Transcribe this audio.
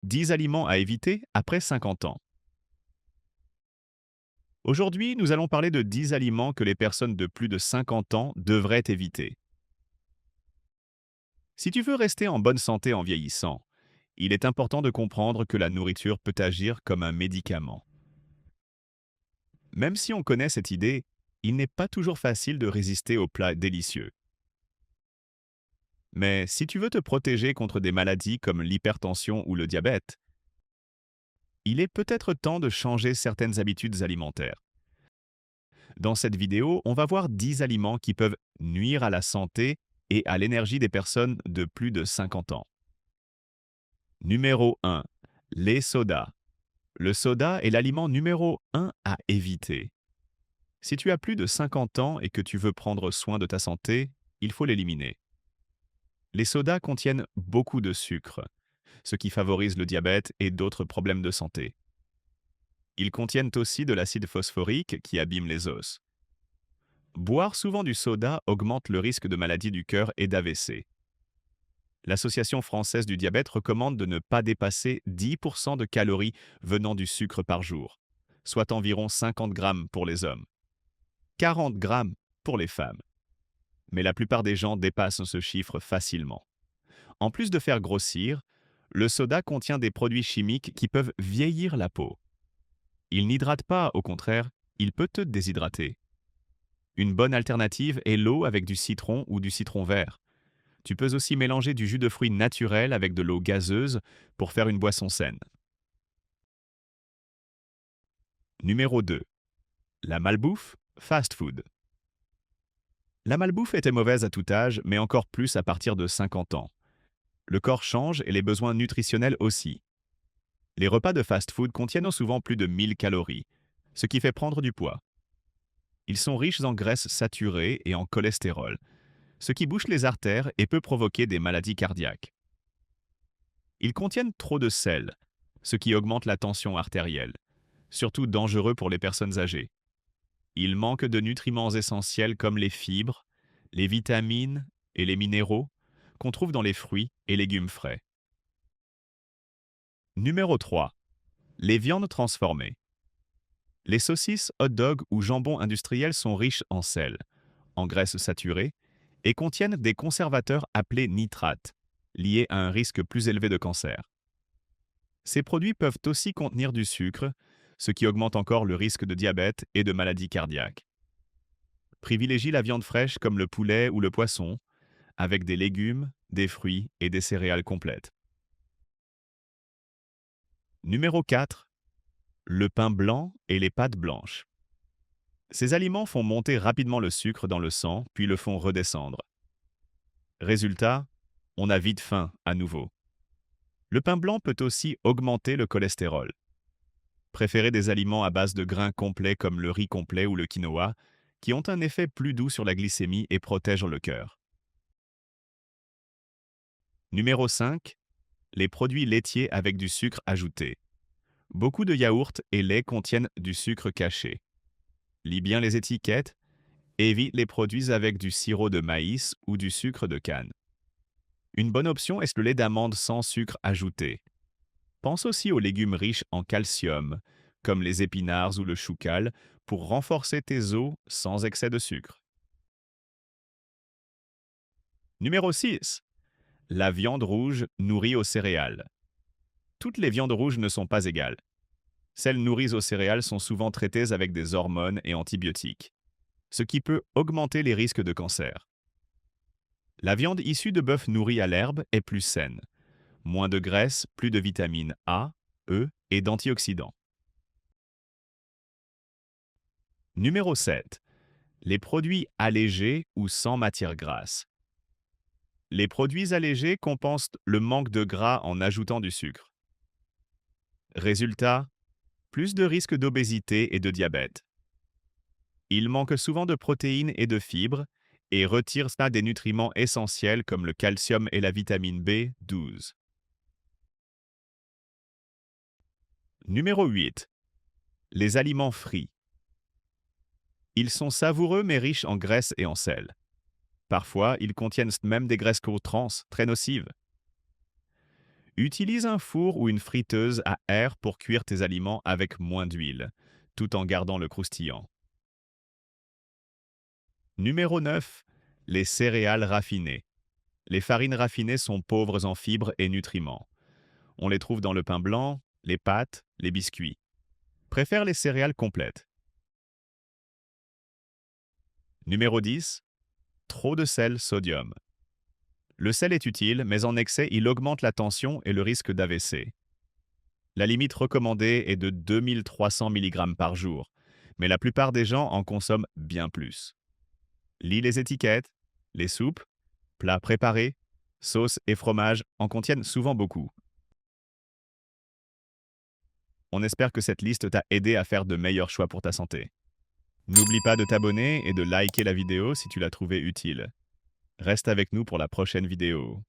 10 aliments à éviter après 50 ans. Aujourd'hui, nous allons parler de 10 aliments que les personnes de plus de 50 ans devraient éviter. Si tu veux rester en bonne santé en vieillissant, il est important de comprendre que la nourriture peut agir comme un médicament. Même si on connaît cette idée, il n'est pas toujours facile de résister aux plats délicieux. Mais si tu veux te protéger contre des maladies comme l'hypertension ou le diabète, il est peut-être temps de changer certaines habitudes alimentaires. Dans cette vidéo, on va voir 10 aliments qui peuvent nuire à la santé et à l'énergie des personnes de plus de 50 ans. Numéro 1. Les sodas. Le soda est l'aliment numéro 1 à éviter. Si tu as plus de 50 ans et que tu veux prendre soin de ta santé, il faut l'éliminer. Les sodas contiennent beaucoup de sucre, ce qui favorise le diabète et d'autres problèmes de santé. Ils contiennent aussi de l'acide phosphorique qui abîme les os. Boire souvent du soda augmente le risque de maladies du cœur et d'AVC. L'Association française du diabète recommande de ne pas dépasser 10% de calories venant du sucre par jour, soit environ 50 grammes pour les hommes, 40 grammes pour les femmes. Mais la plupart des gens dépassent ce chiffre facilement. En plus de faire grossir, le soda contient des produits chimiques qui peuvent vieillir la peau. Il n'hydrate pas, au contraire, il peut te déshydrater. Une bonne alternative est l'eau avec du citron ou du citron vert. Tu peux aussi mélanger du jus de fruits naturel avec de l'eau gazeuse pour faire une boisson saine. Numéro 2. La malbouffe, fast food. La malbouffe était mauvaise à tout âge, mais encore plus à partir de 50 ans. Le corps change et les besoins nutritionnels aussi. Les repas de fast food contiennent souvent plus de 1000 calories, ce qui fait prendre du poids. Ils sont riches en graisses saturées et en cholestérol, ce qui bouche les artères et peut provoquer des maladies cardiaques. Ils contiennent trop de sel, ce qui augmente la tension artérielle, surtout dangereux pour les personnes âgées. Ils manquent de nutriments essentiels comme les fibres, les vitamines et les minéraux qu'on trouve dans les fruits et légumes frais. Numéro 3. Les viandes transformées. Les saucisses, hot dogs ou jambons industriels sont riches en sel, en graisses saturées et contiennent des conservateurs appelés nitrates, liés à un risque plus élevé de cancer. Ces produits peuvent aussi contenir du sucre, ce qui augmente encore le risque de diabète et de maladies cardiaques. Privilégie la viande fraîche comme le poulet ou le poisson, avec des légumes, des fruits et des céréales complètes. Numéro 4. Le pain blanc et les pâtes blanches. Ces aliments font monter rapidement le sucre dans le sang, puis le font redescendre. Résultat, on a vite faim à nouveau. Le pain blanc peut aussi augmenter le cholestérol. Préférez des aliments à base de grains complets comme le riz complet ou le quinoa, qui ont un effet plus doux sur la glycémie et protègent le cœur. Numéro 5. Les produits laitiers avec du sucre ajouté. Beaucoup de yaourts et laits contiennent du sucre caché. Lis bien les étiquettes, évite les produits avec du sirop de maïs ou du sucre de canne. Une bonne option est le lait d'amande sans sucre ajouté. Pense aussi aux légumes riches en calcium, comme les épinards ou le choucal, pour renforcer tes os sans excès de sucre. Numéro 6. La viande rouge nourrie aux céréales. Toutes les viandes rouges ne sont pas égales. Celles nourries aux céréales sont souvent traitées avec des hormones et antibiotiques, ce qui peut augmenter les risques de cancer. La viande issue de bœuf nourri à l'herbe est plus saine. Moins de graisse, plus de vitamines A, E et d'antioxydants. Numéro 7. Les produits allégés ou sans matière grasse. Les produits allégés compensent le manque de gras en ajoutant du sucre. Résultat, plus de risques d'obésité et de diabète. Ils manquent souvent de protéines et de fibres et retirent ça des nutriments essentiels comme le calcium et la vitamine B12. Numéro 8. Les aliments frits. Ils sont savoureux mais riches en graisse et en sel. Parfois, ils contiennent même des graisses trans très nocives. Utilise un four ou une friteuse à air pour cuire tes aliments avec moins d'huile, tout en gardant le croustillant. Numéro 9. Les céréales raffinées. Les farines raffinées sont pauvres en fibres et nutriments. On les trouve dans le pain blanc, les pâtes, les biscuits. Préfère les céréales complètes. Numéro 10. Trop de sel sodium. Le sel est utile, mais en excès, il augmente la tension et le risque d'AVC. La limite recommandée est de 2300 mg par jour, mais la plupart des gens en consomment bien plus. Lis les étiquettes, les soupes, plats préparés, sauces et fromages en contiennent souvent beaucoup. On espère que cette liste t'a aidé à faire de meilleurs choix pour ta santé. N'oublie pas de t'abonner et de liker la vidéo si tu l'as trouvée utile. Reste avec nous pour la prochaine vidéo.